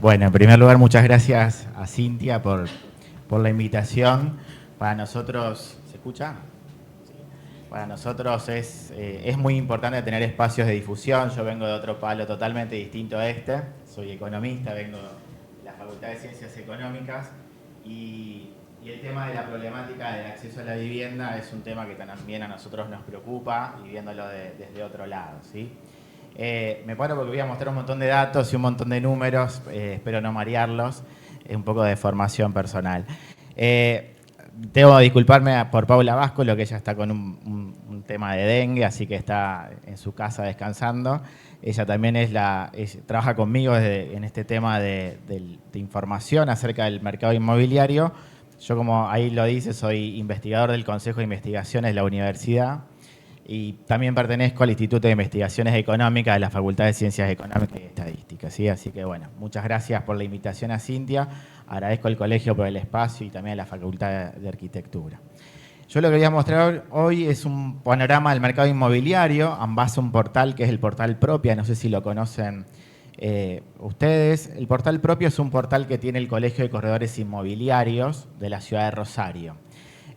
Bueno, en primer lugar, muchas gracias a Cintia por la invitación. Para nosotros, ¿se escucha? Para nosotros es muy importante tener espacios de difusión. Yo vengo de otro palo totalmente distinto a este. Soy economista, vengo de la Facultad de Ciencias Económicas y el tema de la problemática del acceso a la vivienda es un tema que también a nosotros nos preocupa y viéndolo desde otro lado, ¿sí? Me paro porque voy a mostrar un montón de datos y un montón de números, espero no marearlos, un poco de formación personal. Debo disculparme por Paula Vasco, lo que ella está con un tema de dengue, así que está en su casa descansando. Ella también trabaja conmigo en este tema de información acerca del mercado inmobiliario. Yo, como ahí lo dice, soy investigador del Consejo de Investigaciones de la universidad y también pertenezco al Instituto de Investigaciones Económicas de la Facultad de Ciencias Económicas y Estadísticas, ¿sí? Así que bueno, muchas gracias por la invitación a Cintia, agradezco al colegio por el espacio y también a la Facultad de Arquitectura. Yo lo que voy a mostrar hoy es un panorama del mercado inmobiliario en base a un portal que es el portal Propia, no sé si lo conocen ustedes. El portal Propia es un portal que tiene el Colegio de Corredores Inmobiliarios de la ciudad de Rosario.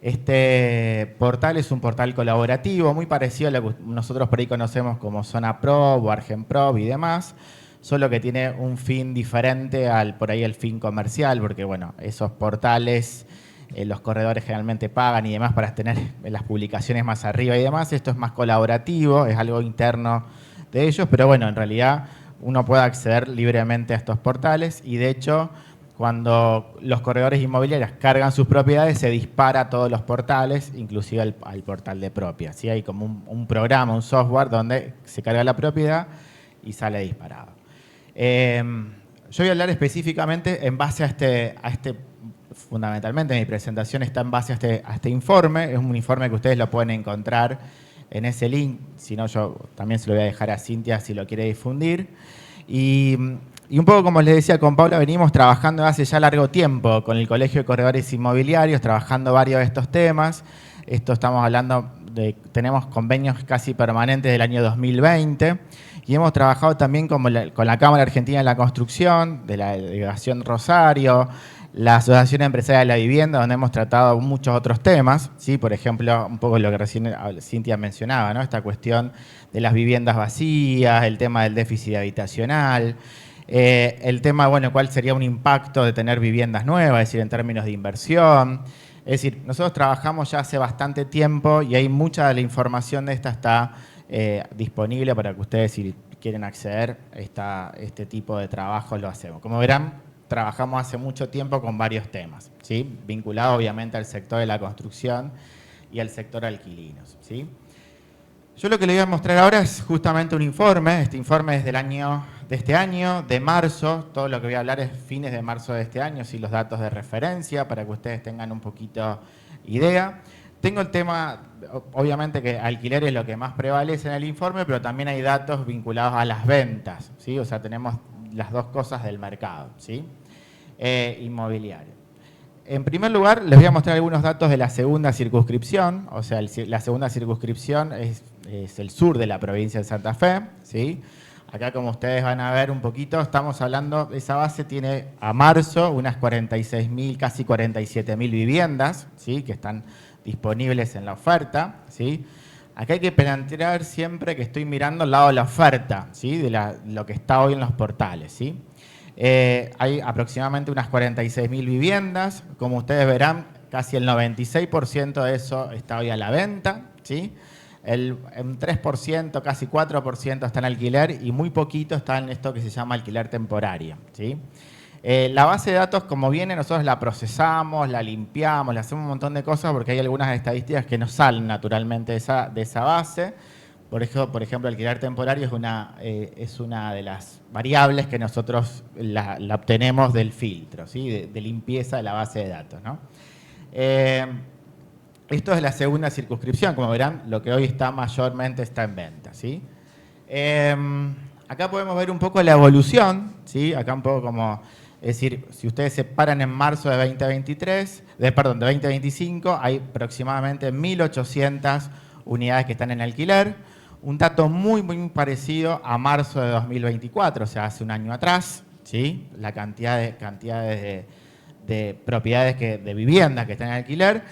Este portal es un portal colaborativo, muy parecido a lo que nosotros por ahí conocemos como Zona Pro o Argenprov y demás, solo que tiene un fin diferente al por ahí el fin comercial, porque bueno, esos portales los corredores generalmente pagan y demás para tener las publicaciones más arriba y demás. Esto es más colaborativo, es algo interno de ellos, pero bueno, en realidad uno puede acceder libremente a estos portales y de hecho cuando los corredores inmobiliarios cargan sus propiedades, se dispara a todos los portales, inclusive al portal de Propia. ¿Sí? Hay como un programa, un software donde se carga la propiedad y sale disparado. Yo voy a hablar específicamente en base a este, fundamentalmente mi presentación está en base a este informe. Es un informe que ustedes lo pueden encontrar en ese link, si no yo también se lo voy a dejar a Cintia si lo quiere difundir. Y un poco como les decía, con Paula venimos trabajando hace ya largo tiempo con el Colegio de Corredores Inmobiliarios, trabajando varios de estos temas. Esto estamos hablando tenemos convenios casi permanentes del año 2020 y hemos trabajado también con la Cámara Argentina de la Construcción, de la Delegación Rosario, la Asociación Empresaria de la Vivienda, donde hemos tratado muchos otros temas, ¿sí? Por ejemplo, un poco lo que recién Cintia mencionaba, ¿no? Esta cuestión de las viviendas vacías, el tema del déficit habitacional, el tema, bueno, cuál sería un impacto de tener viviendas nuevas, es decir, en términos de inversión. Es decir, nosotros trabajamos ya hace bastante tiempo y hay mucha de la información de esta está disponible para que ustedes, si quieren acceder a este tipo de trabajo, lo hacemos. Como verán, trabajamos hace mucho tiempo con varios temas, ¿sí? Vinculado obviamente al sector de la construcción y al sector alquilinos, ¿sí? Yo lo que les voy a mostrar ahora es justamente un informe. Este informe es de este año, de marzo. Todo lo que voy a hablar es fines de marzo de este año, sí, los datos de referencia para que ustedes tengan un poquito idea. Tengo el tema, obviamente que alquiler es lo que más prevalece en el informe, pero también hay datos vinculados a las ventas, ¿sí? O sea, tenemos las dos cosas del mercado, ¿sí? Inmobiliario. En primer lugar, les voy a mostrar algunos datos de la segunda circunscripción. O sea, la segunda circunscripción es el sur de la provincia de Santa Fe, ¿sí? Acá, como ustedes van a ver un poquito, estamos hablando, esa base tiene a marzo unas 46.000, casi 47.000 viviendas, ¿sí? Que están disponibles en la oferta, ¿sí? Acá hay que plantear siempre que estoy mirando al lado de la oferta, ¿sí? De lo que está hoy en los portales, ¿sí? Hay aproximadamente unas 46.000 viviendas. Como ustedes verán, casi el 96% de eso está hoy a la venta, ¿sí? Un 3%, casi 4% está en alquiler y muy poquito está en esto que se llama alquiler temporario, ¿sí? La base de datos, como viene, nosotros la procesamos, la limpiamos, le hacemos un montón de cosas porque hay algunas estadísticas que no salen naturalmente de esa base. Por ejemplo, alquiler temporario es una de las variables que nosotros la obtenemos del filtro, ¿sí? de limpieza de la base de datos, ¿no? Esto es la segunda circunscripción, como verán, lo que hoy mayormente está en venta, ¿sí? Acá podemos ver un poco la evolución, ¿sí? Acá un poco como, es decir, si ustedes se paran en marzo de 2025, hay aproximadamente 1.800 unidades que están en alquiler. Un dato muy, muy parecido a marzo de 2024, o sea, hace un año atrás, ¿sí? La cantidades de propiedades, de viviendas que están en alquiler.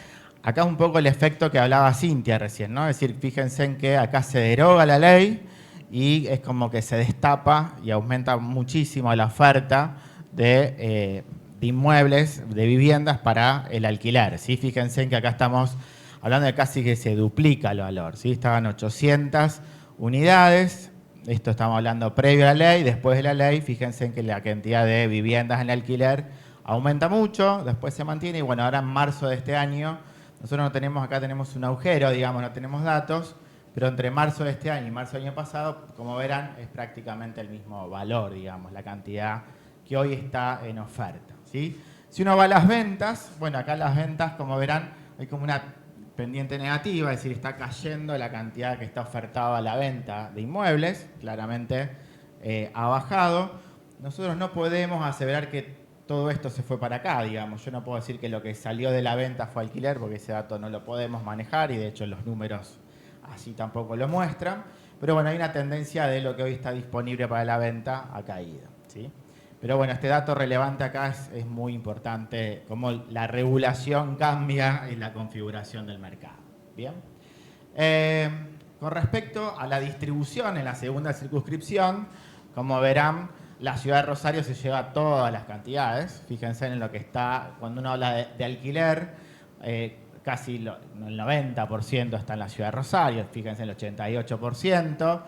Acá es un poco el efecto que hablaba Cintia recién, ¿no? Es decir, fíjense en que acá se deroga la ley y es como que se destapa y aumenta muchísimo la oferta de inmuebles, de viviendas para el alquiler, ¿sí? Fíjense en que acá estamos hablando de casi que se duplica el valor, ¿sí? Estaban 800 unidades, esto estamos hablando previo a la ley, después de la ley, fíjense en que la cantidad de viviendas en alquiler aumenta mucho, después se mantiene y bueno, ahora en marzo de este año, nosotros no tenemos, acá tenemos un agujero, digamos, no tenemos datos, pero entre marzo de este año y marzo del año pasado, como verán, es prácticamente el mismo valor, digamos, la cantidad que hoy está en oferta, ¿sí? Si uno va a las ventas, bueno, acá las ventas, como verán, hay como una pendiente negativa, es decir, está cayendo la cantidad que está ofertada a la venta de inmuebles, claramente ha bajado. Nosotros no podemos aseverar que todo esto se fue para acá, digamos. Yo no puedo decir que lo que salió de la venta fue alquiler, porque ese dato no lo podemos manejar y de hecho los números así tampoco lo muestran. Pero bueno, hay una tendencia de lo que hoy está disponible para la venta ha caído, ¿sí? Pero bueno, este dato relevante acá es muy importante, cómo la regulación cambia en la configuración del mercado. Bien. Con respecto a la distribución en la segunda circunscripción, como verán, la ciudad de Rosario se lleva todas las cantidades. Fíjense en lo que está, cuando uno habla de alquiler, casi el 90% está en la ciudad de Rosario, fíjense el 88%.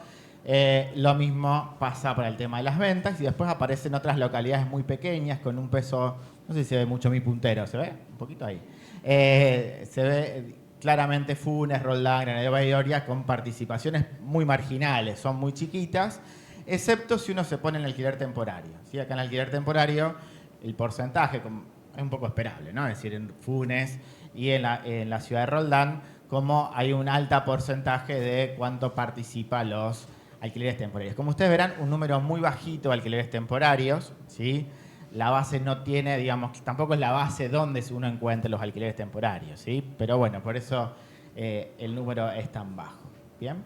Lo mismo pasa para el tema de las ventas y después aparecen otras localidades muy pequeñas con un peso, no sé si se ve mucho mi puntero, ¿se ve? Un poquito ahí. Se ve claramente Funes, Roldán, Granadero Bayoria con participaciones muy marginales, son muy chiquitas, excepto si uno se pone en el alquiler temporario, ¿sí? Acá en el alquiler temporario el porcentaje es un poco esperable, ¿no? Es decir, en Funes y en la ciudad de Roldán, como hay un alto porcentaje de cuánto participa los alquileres temporarios. Como ustedes verán, un número muy bajito de alquileres temporarios, ¿sí? La base no tiene, digamos, tampoco es la base donde uno encuentra los alquileres temporarios, ¿sí? Pero bueno, por eso el número es tan bajo. Bien.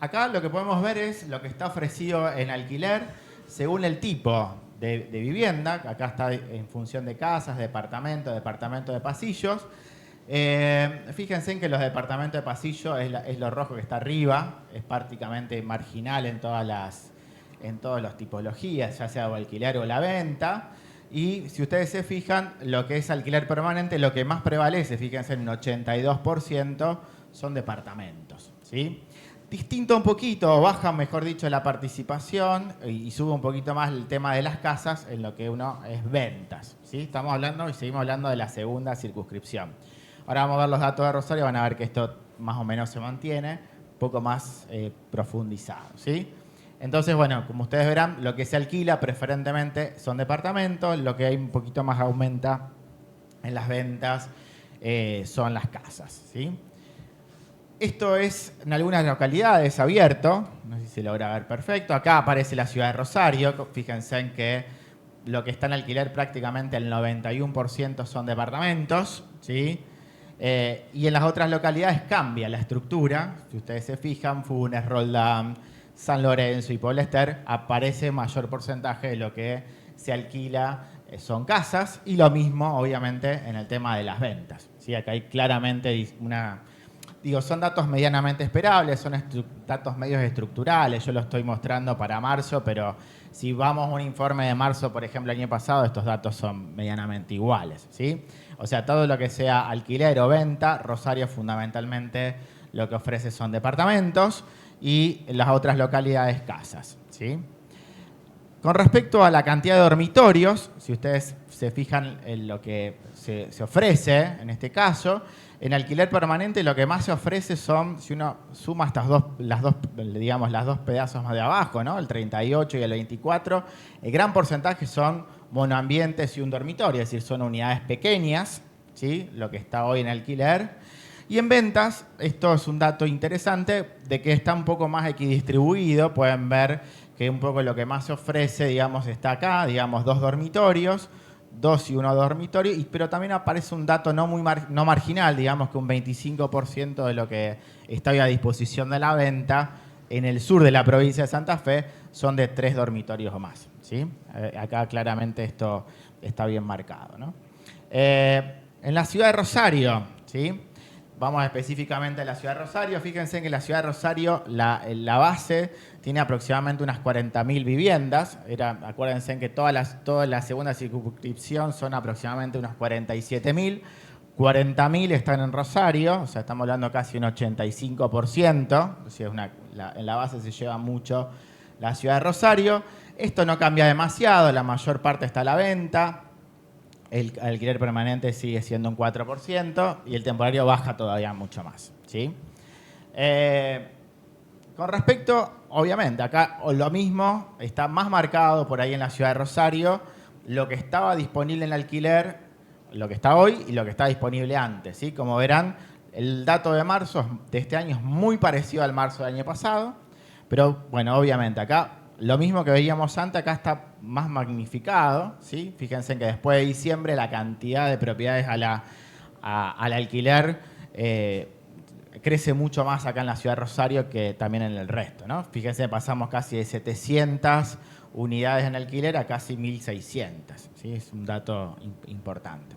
Acá lo que podemos ver es lo que está ofrecido en alquiler según el tipo de vivienda. Acá está en función de casas, departamentos de pasillos. Fíjense en que los departamentos de pasillo es lo rojo que está arriba, es prácticamente marginal en todas las tipologías, ya sea o alquiler o la venta. Y si ustedes se fijan, lo que es alquiler permanente, lo que más prevalece, fíjense, en un 82% son departamentos, ¿sí? Distinto un poquito, baja, mejor dicho, la participación y sube un poquito más el tema de las casas en lo que uno es ventas, ¿sí? Estamos hablando y seguimos hablando de la segunda circunscripción. Ahora vamos a ver los datos de Rosario, van a ver que esto más o menos se mantiene, un poco más profundizado, ¿sí? Entonces, bueno, como ustedes verán, lo que se alquila preferentemente son departamentos, lo que hay un poquito más aumenta en las ventas son las casas, ¿sí? Esto es en algunas localidades abierto, no sé si se logra ver perfecto. Acá aparece la ciudad de Rosario, fíjense en que lo que está en alquiler prácticamente el 91% son departamentos, ¿sí? Y en las otras localidades cambia la estructura. Si ustedes se fijan, Funes, Roldán, San Lorenzo y Poblester, aparece mayor porcentaje de lo que se alquila son casas. Y lo mismo, obviamente, en el tema de las ventas, ¿sí? Acá hay claramente son datos medianamente esperables, son datos medios estructurales. Yo lo estoy mostrando para marzo, pero si vamos a un informe de marzo, por ejemplo, el año pasado, estos datos son medianamente iguales, ¿sí? O sea, todo lo que sea alquiler o venta, Rosario fundamentalmente lo que ofrece son departamentos y en las otras localidades casas, ¿sí? Con respecto a la cantidad de dormitorios, si ustedes se fijan en lo que se ofrece en este caso, en alquiler permanente lo que más se ofrece son, si uno suma las dos pedazos más de abajo, ¿no? El 38 y el 24, el gran porcentaje son monoambientes y un dormitorio, es decir, son unidades pequeñas, ¿sí? Lo que está hoy en alquiler. Y en ventas, esto es un dato interesante de que está un poco más equidistribuido. Pueden ver que un poco lo que más se ofrece, digamos, está acá, digamos, 2 dormitorios, 2 y 1 dormitorio, pero también aparece un dato no marginal, digamos que un 25% de lo que está hoy a disposición de la venta en el sur de la provincia de Santa Fe son de 3 dormitorios o más, ¿sí? Acá claramente esto está bien marcado, ¿no? En la ciudad de Rosario, ¿sí? Vamos específicamente a la ciudad de Rosario. Fíjense que en la ciudad de Rosario la base tiene aproximadamente unas 40.000 viviendas. Acuérdense que toda la segunda circunscripción son aproximadamente unos 47.000. 40.000 están en Rosario, o sea, estamos hablando casi un 85%. O sea, en la base se lleva mucho la ciudad de Rosario. Esto no cambia demasiado, la mayor parte está a la venta. El alquiler permanente sigue siendo un 4% y el temporario baja todavía mucho más, ¿sí? Con respecto, obviamente, acá lo mismo, está más marcado por ahí en la ciudad de Rosario, lo que estaba disponible en alquiler, lo que está hoy y lo que está disponible antes, ¿sí? Como verán, el dato de marzo de este año es muy parecido al marzo del año pasado, pero bueno, obviamente acá lo mismo que veíamos antes, acá está más magnificado, ¿sí? Fíjense que después de diciembre la cantidad de propiedades al alquiler crece mucho más acá en la ciudad de Rosario que también en el resto, ¿no? Fíjense, pasamos casi de 700 unidades en alquiler a casi 1.600, ¿sí? Es un dato importante.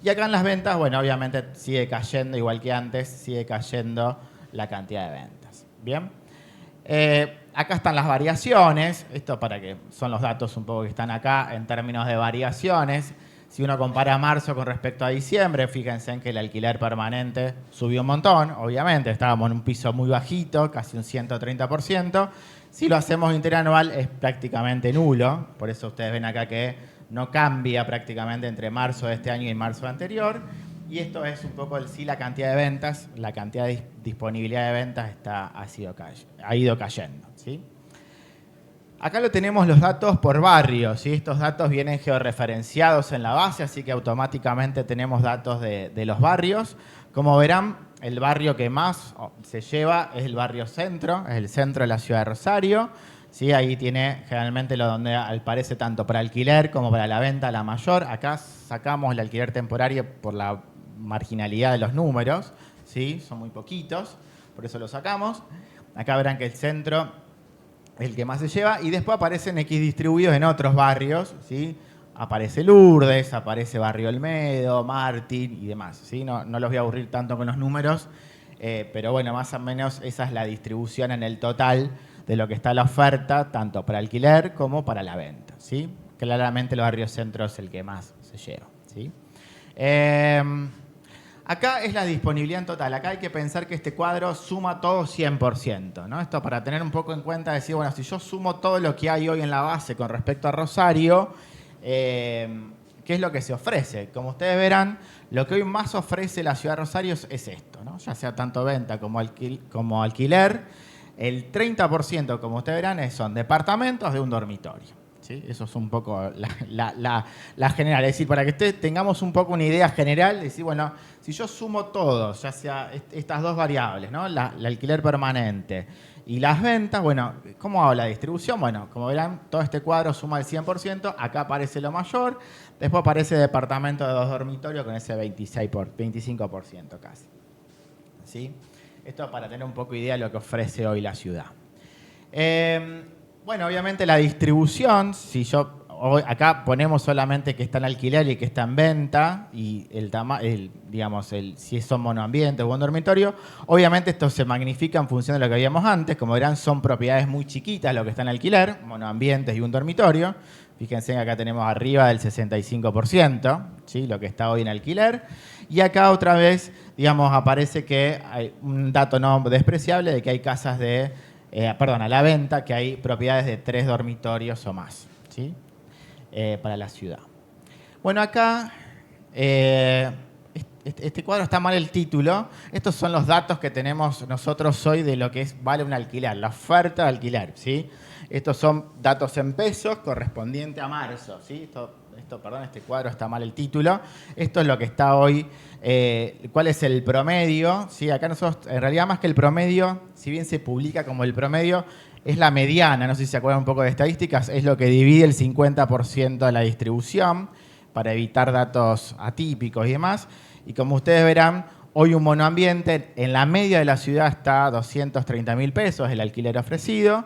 Y acá en las ventas, bueno, obviamente sigue cayendo, igual que antes, sigue cayendo la cantidad de ventas. ¿Bien? Acá están las variaciones, esto para que son los datos un poco que están acá en términos de variaciones. Si uno compara marzo con respecto a diciembre, fíjense en que el alquiler permanente subió un montón, obviamente, estábamos en un piso muy bajito, casi un 130%. Si lo hacemos interanual es prácticamente nulo, por eso ustedes ven acá que no cambia prácticamente entre marzo de este año y marzo anterior. Y esto es un poco la cantidad de ventas, la cantidad de disponibilidad de ventas ha ido cayendo, ¿sí? Acá lo tenemos los datos por barrio, ¿sí? Estos datos vienen georreferenciados en la base, así que automáticamente tenemos datos de los barrios. Como verán, el barrio que más se lleva es el barrio centro, es el centro de la ciudad de Rosario, ¿sí? Ahí tiene generalmente donde aparece tanto para alquiler como para la venta la mayor. Acá sacamos el alquiler temporario por la marginalidad de los números, ¿sí? Son muy poquitos, por eso lo sacamos. Acá verán que el centro es el que más se lleva y después aparecen X distribuidos en otros barrios, ¿sí? Aparece Lourdes, aparece Barrio Olmedo, Martín y demás, ¿sí? No los voy a aburrir tanto con los números, pero bueno, más o menos esa es la distribución en el total de lo que está la oferta, tanto para alquiler como para la venta, ¿sí? Claramente el barrio centro es el que más se lleva, ¿sí? Acá es la disponibilidad en total. Acá hay que pensar que este cuadro suma todo 100%, ¿no? Esto para tener un poco en cuenta, decir, bueno, si yo sumo todo lo que hay hoy en la base con respecto a Rosario, ¿qué es lo que se ofrece? Como ustedes verán, lo que hoy más ofrece la ciudad de Rosario es esto, ¿no? Ya sea tanto venta como alquiler. El 30%, como ustedes verán, son departamentos de un dormitorio. ¿Sí? Eso es un poco la general. Es decir, para que tengamos un poco una idea general, decir, bueno, si yo sumo todo, ya sea estas dos variables, ¿no? El alquiler permanente y las ventas, bueno, ¿cómo hago la distribución? Bueno, como verán, todo este cuadro suma el 100%, acá aparece lo mayor, después aparece departamento de 2 dormitorios con ese 25% casi. ¿Sí? Esto para tener un poco idea de lo que ofrece hoy la ciudad. Bueno, obviamente la distribución, si acá ponemos solamente que está en alquiler y que está en venta, y si son monoambientes o un dormitorio, obviamente esto se magnifica en función de lo que habíamos antes. Como verán, son propiedades muy chiquitas lo que está en alquiler, monoambientes y un dormitorio. Fíjense que acá tenemos arriba del 65%, ¿sí? Lo que está hoy en alquiler. Y acá otra vez, aparece que hay un dato no despreciable de que hay casas a la venta, que hay propiedades de 3 dormitorios o más, ¿sí? Para la ciudad. Bueno, acá, este cuadro está mal el título. Estos son los datos que tenemos nosotros hoy de lo que vale un alquiler, la oferta de alquiler, ¿sí? Estos son datos en pesos correspondiente a marzo, ¿sí? Este cuadro está mal el título. Esto es lo que está hoy. ¿Cuál es el promedio? ¿Sí? Acá nosotros, en realidad, más que el promedio, si bien se publica como el promedio, es la mediana. No sé si se acuerdan un poco de estadísticas. Es lo que divide el 50% de la distribución para evitar datos atípicos y demás. Y como ustedes verán, Hoy un monoambiente en la media de la ciudad está a 230.000 pesos el alquiler ofrecido,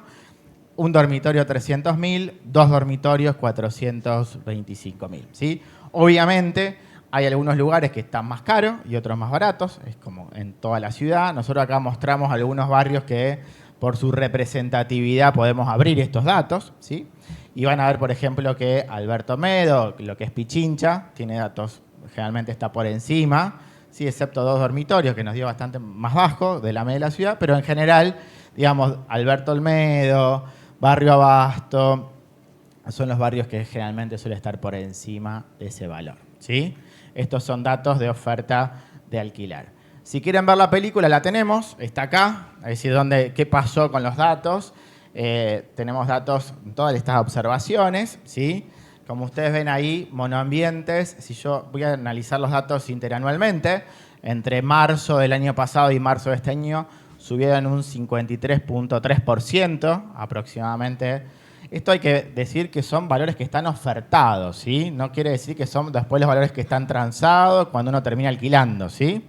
un dormitorio 300.000, dos dormitorios 425.000, ¿sí? Obviamente hay algunos lugares que están más caros y otros más baratos, es como en toda la ciudad. Nosotros acá mostramos algunos barrios que por su representatividad podemos abrir estos datos, ¿sí? Y van a ver, por ejemplo, que Alberto Medo, lo que es Pichincha, tiene datos, generalmente está por encima, sí, excepto dos dormitorios que nos dio bastante más bajo de la media de la ciudad, pero en general, digamos, Alberto Olmedo, Barrio Abasto, son los barrios que generalmente suele estar por encima de ese valor, ¿sí? Estos son datos de oferta de alquiler. Si quieren ver la película, la tenemos, está acá, es decir, qué pasó con los datos. Tenemos datos en todas estas observaciones, ¿sí? Como ustedes ven ahí, monoambientes, si yo voy a analizar los datos interanualmente, entre marzo del año pasado y marzo de este año subieron un 53.3% aproximadamente. Esto hay que decir que son valores que están ofertados, ¿sí? No quiere decir que son después los valores que están transados cuando uno termina alquilando, ¿sí?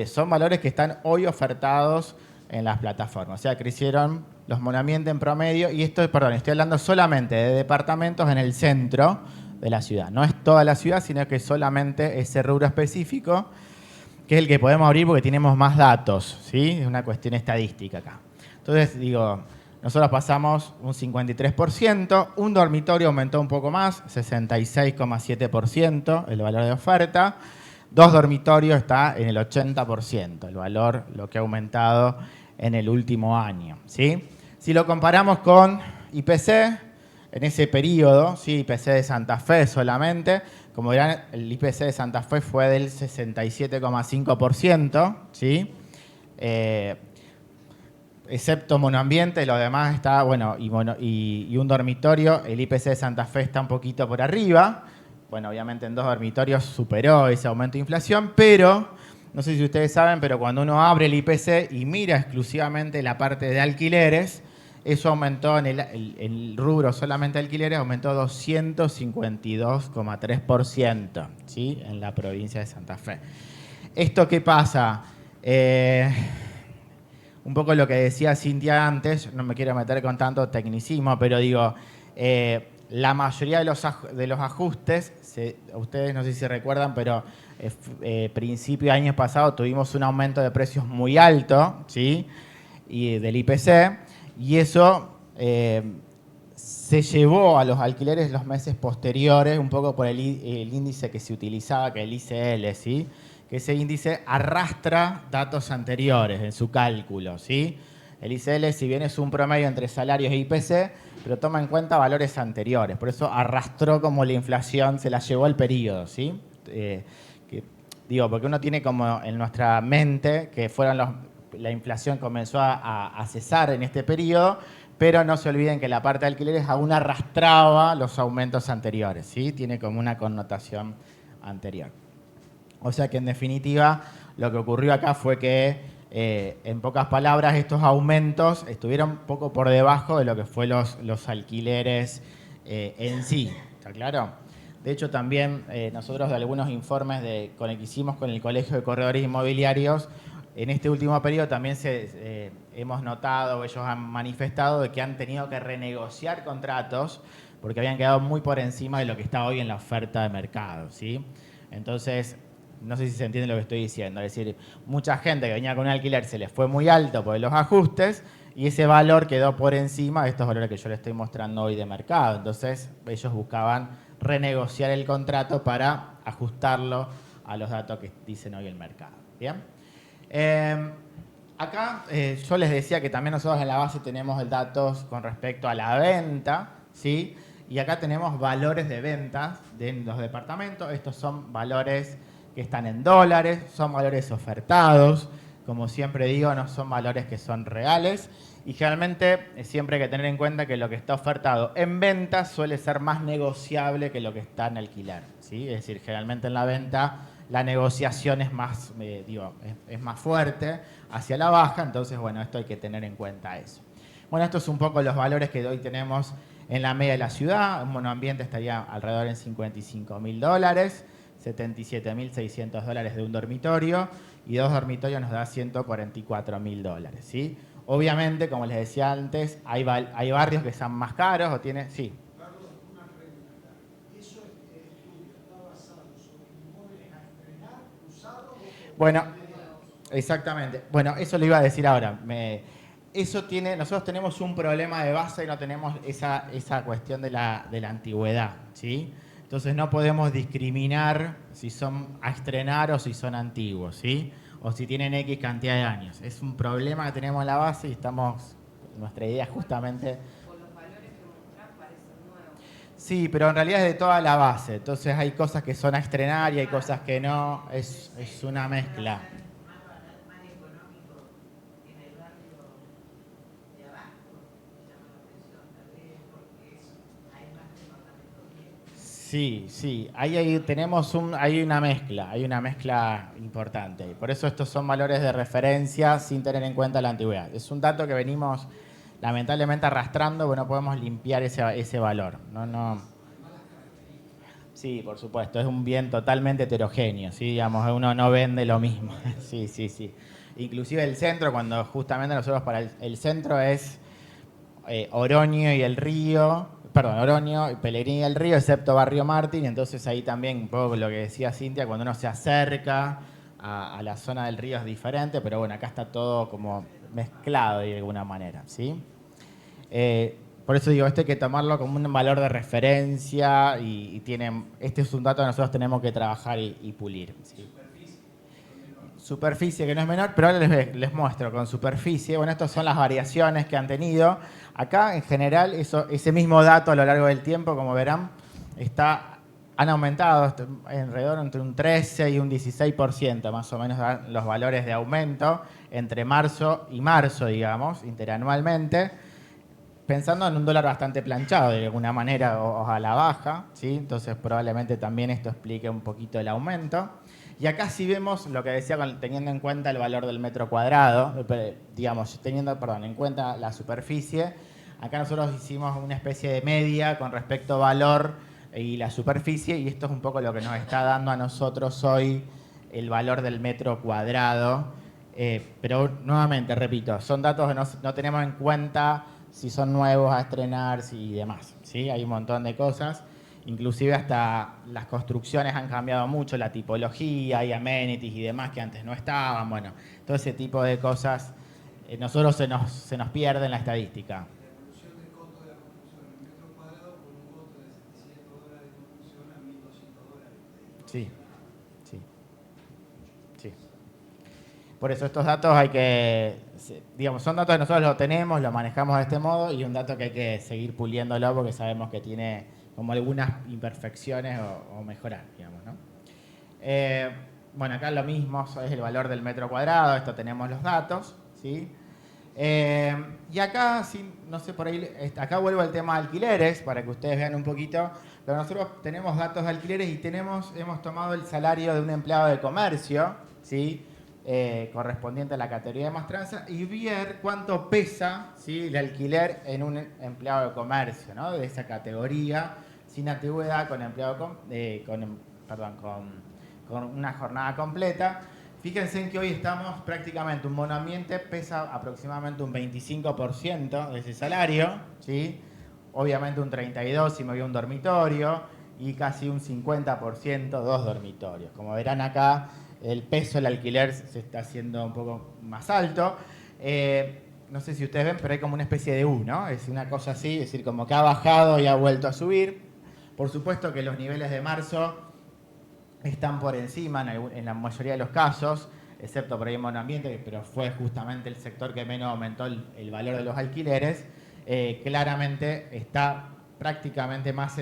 Son valores que están hoy ofertados en las plataformas. O sea, crecieron los monoambientes en promedio, y esto, perdón, estoy hablando solamente de departamentos en el centro de la ciudad. No es toda la ciudad, sino que solamente ese rubro específico, que es el que podemos abrir porque tenemos más datos, ¿sí? Es una cuestión estadística acá. Entonces, digo, nosotros pasamos un 53%, un dormitorio aumentó un poco más, 66,7% el valor de oferta, dos dormitorios está en el 80%, el valor, lo que ha aumentado en el último año, ¿sí? Si lo comparamos con IPC, en ese periodo, ¿sí? IPC de Santa Fe solamente, como verán, el IPC de Santa Fe fue del 67,5%, ¿sí? Excepto monoambiente, lo demás está, bueno, y un dormitorio, el IPC de Santa Fe está un poquito por arriba. Bueno, obviamente en dos dormitorios superó ese aumento de inflación, pero, no sé si ustedes saben, pero cuando uno abre el IPC y mira exclusivamente la parte de alquileres, eso aumentó en el rubro solamente alquileres, aumentó 252,3%, ¿sí? En la provincia de Santa Fe. ¿Esto qué pasa? Un poco lo que decía Cintia antes, no me quiero meter con tanto tecnicismo, pero digo, la mayoría de los ajustes, ustedes no sé si recuerdan, pero principio de año pasado tuvimos un aumento de precios muy alto, ¿sí? Y del IPC, y eso se llevó a los alquileres los meses posteriores, un poco por el índice que se utilizaba, que es el ICL, ¿sí? Que ese índice arrastra datos anteriores en su cálculo, ¿sí? El ICL, si bien es un promedio entre salarios e IPC, pero toma en cuenta valores anteriores. Por eso arrastró como la inflación, se la llevó al periodo, ¿sí? Porque uno tiene como en nuestra mente que la inflación comenzó a cesar en este periodo, pero no se olviden que la parte de alquileres aún arrastraba los aumentos anteriores, ¿sí? Tiene como una connotación anterior. O sea que en definitiva lo que ocurrió acá fue que, en pocas palabras, estos aumentos estuvieron un poco por debajo de lo que fue los alquileres en sí. ¿Está claro? De hecho, también nosotros de algunos informes que hicimos con el Colegio de Corredores Inmobiliarios, en este último periodo también hemos notado, ellos han manifestado de que han tenido que renegociar contratos porque habían quedado muy por encima de lo que está hoy en la oferta de mercado, ¿sí? Entonces, no sé si se entiende lo que estoy diciendo. Es decir, mucha gente que venía con un alquiler se les fue muy alto por los ajustes y ese valor quedó por encima de estos valores que yo les estoy mostrando hoy de mercado. Entonces, ellos buscaban renegociar el contrato para ajustarlo a los datos que dicen hoy el mercado. ¿Bien? Acá yo les decía que también nosotros en la base tenemos el datos con respecto a la venta, ¿sí? Y acá tenemos valores de ventas de los departamentos. Estos son valores que están en dólares, son valores ofertados. Como siempre digo, no son valores que son reales. Y generalmente siempre hay que tener en cuenta que lo que está ofertado en venta suele ser más negociable que lo que está en alquiler, ¿sí? Es decir, generalmente en la venta la negociación es más, es más fuerte hacia la baja. Entonces, bueno, esto hay que tener en cuenta eso. Bueno, estos son un poco los valores que hoy tenemos en la media de la ciudad. Un monoambiente estaría alrededor en $55.000, $77.600 de un dormitorio, y 2 dormitorios nos da $144.000, ¿sí? Obviamente, como les decía antes, hay barrios que son más caros o tienen... Sí. Bueno, exactamente. Bueno, eso lo iba a decir ahora. Nosotros tenemos un problema de base y no tenemos esa cuestión de la antigüedad, ¿sí? Entonces no podemos discriminar si son a estrenar o si son antiguos, ¿sí? O si tienen X cantidad de años. Es un problema que tenemos en la base y nuestra idea es justamente... Por los valores que mostrás parecen nuevos. Sí, pero en realidad es de toda la base. Entonces hay cosas que son a estrenar y hay cosas que no. Es una mezcla. Sí, sí, ahí hay una mezcla importante. Por eso estos son valores de referencia sin tener en cuenta la antigüedad. Es un dato que venimos lamentablemente arrastrando, porque no podemos limpiar ese valor. No. Sí, por supuesto, es un bien totalmente heterogéneo, ¿sí? Digamos, uno no vende lo mismo. Sí, sí, sí. Inclusive el centro, cuando justamente nosotros para el centro es Oroño y el Río, perdón, Oroño, Pellegrini y el Río, excepto Barrio Martín. Entonces ahí también, un poco lo que decía Cintia, cuando uno se acerca a la zona del río es diferente, pero bueno, acá está todo como mezclado de alguna manera, ¿sí? Por eso digo, esto hay que tomarlo como un valor de referencia este es un dato que nosotros tenemos que trabajar y pulir, ¿sí? Superficie que no es menor, pero ahora les muestro con superficie. Bueno, estas son las variaciones que han tenido. Acá, en general, ese mismo dato a lo largo del tiempo, como verán, han aumentado alrededor entre un 13 y un 16%, más o menos dan los valores de aumento entre marzo y marzo, digamos, interanualmente, pensando en un dólar bastante planchado de alguna manera o a la baja, ¿sí? Entonces probablemente también esto explique un poquito el aumento. Y acá sí vemos lo que decía, teniendo en cuenta el valor del metro cuadrado, digamos, teniendo, en cuenta la superficie. Acá nosotros hicimos una especie de media con respecto a valor y la superficie, y esto es un poco lo que nos está dando a nosotros hoy el valor del metro cuadrado. Pero nuevamente, repito, son datos que no tenemos en cuenta si son nuevos a estrenar y demás, ¿sí? Hay un montón de cosas. Inclusive hasta las construcciones han cambiado mucho, la tipología y amenities y demás que antes no estaban. Bueno, todo ese tipo de cosas nosotros se nos pierde en la estadística. La evolución del costo de la construcción en metro cuadrado con un costo de $700 de construcción a $1.200. Sí, sí, sí. Por eso estos datos digamos, son datos que nosotros lo tenemos, lo manejamos de este modo, y un dato que hay que seguir puliéndolo porque sabemos que tiene como algunas imperfecciones o mejorar, digamos, ¿no? Bueno, acá lo mismo, es el valor del metro cuadrado, esto tenemos los datos, ¿sí? Y acá, no sé, por ahí, acá vuelvo al tema de alquileres, para que ustedes vean un poquito, pero nosotros tenemos datos de alquileres y hemos tomado el salario de un empleado de comercio, ¿sí? Correspondiente a la categoría de maestranza, y ver cuánto pesa, ¿sí?, el alquiler en un empleado de comercio, ¿no?, de esa categoría, sin antigüedad, con una jornada completa. Fíjense en que hoy estamos prácticamente, un monoambiente pesa aproximadamente un 25% de ese salario, ¿sí? Obviamente un 32% si me voy a un dormitorio, y casi un 50% dos dormitorios. Como verán acá, el peso del alquiler se está haciendo un poco más alto. No sé si ustedes ven, pero hay como una especie de U, ¿no? Es una cosa así, es decir, como que ha bajado y ha vuelto a subir. Por supuesto que los niveles de marzo están por encima en la mayoría de los casos, excepto por ahí en monoambiente, pero fue justamente el sector que menos aumentó el valor de los alquileres. Claramente está prácticamente más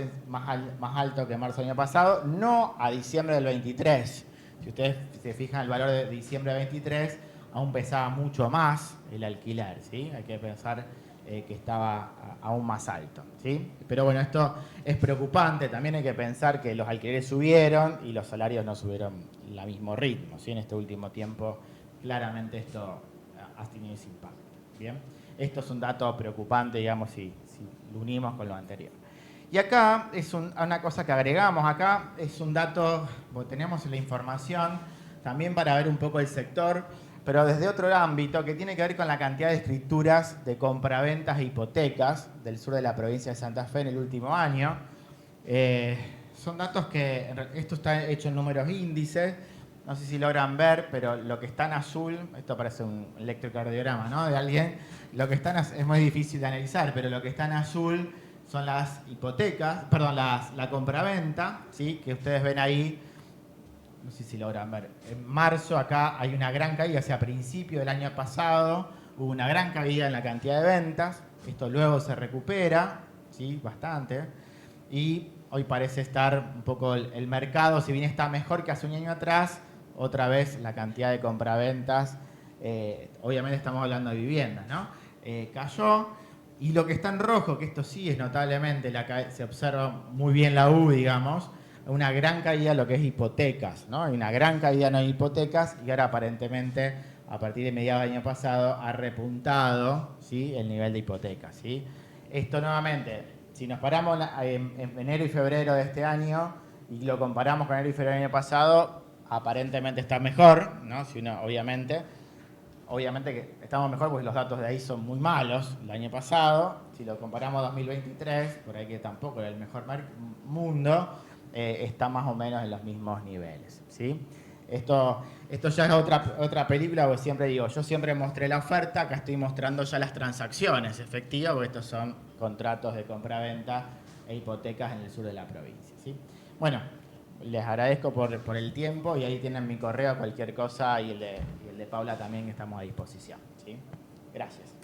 alto que marzo del año pasado, no a diciembre del 23. Si ustedes se fijan, el valor de diciembre del 23 aún pesaba mucho más el alquiler, ¿sí? Hay que pensar que estaba aún más alto, ¿sí? Pero bueno, esto es preocupante. También hay que pensar que los alquileres subieron y los salarios no subieron al mismo ritmo, ¿sí? En este último tiempo, claramente esto ha tenido ese impacto, ¿bien? Esto es un dato preocupante, digamos, si lo unimos con lo anterior. Y acá es una cosa que agregamos, acá es un dato, tenemos la información también para ver un poco el sector, pero desde otro ámbito que tiene que ver con la cantidad de escrituras de compraventas e hipotecas del sur de la provincia de Santa Fe en el último año. Son datos que, esto está hecho en números índices, no sé si logran ver, pero lo que está en azul, esto parece un electrocardiograma, ¿no?, de alguien, lo que está es muy difícil de analizar, pero lo que está en azul son las hipotecas, perdón, la compraventa, ¿sí?, que ustedes ven ahí. No sé si logran ver. En marzo acá hay una gran caída, o sea, a principio del año pasado hubo una gran caída en la cantidad de ventas. Esto luego se recupera, ¿sí?, bastante. Y hoy parece estar un poco el mercado, si bien está mejor que hace un año atrás, otra vez la cantidad de compraventas, obviamente estamos hablando de viviendas, ¿no? Cayó. Y lo que está en rojo, que esto sí es notablemente, se observa muy bien la U, digamos, una gran caída en lo que es hipotecas, ¿no? Hay una gran caída en hipotecas y ahora aparentemente, a partir de mediados del año pasado, ha repuntado, ¿sí?, el nivel de hipotecas, ¿sí? Esto nuevamente, si nos paramos en enero y febrero de este año y lo comparamos con enero y febrero del año pasado, aparentemente está mejor, ¿no? Si uno, obviamente que estamos mejor porque los datos de ahí son muy malos el año pasado. Si lo comparamos 2023, por ahí que tampoco era el mejor mundo, está más o menos en los mismos niveles, ¿sí? Esto ya es otra película, porque siempre digo, yo siempre mostré la oferta, acá estoy mostrando ya las transacciones efectivas, porque estos son contratos de compra-venta e hipotecas en el sur de la provincia, ¿sí? Bueno, les agradezco por el tiempo y ahí tienen mi correo, cualquier cosa, y el de Paula también, que estamos a disposición, ¿sí? Gracias.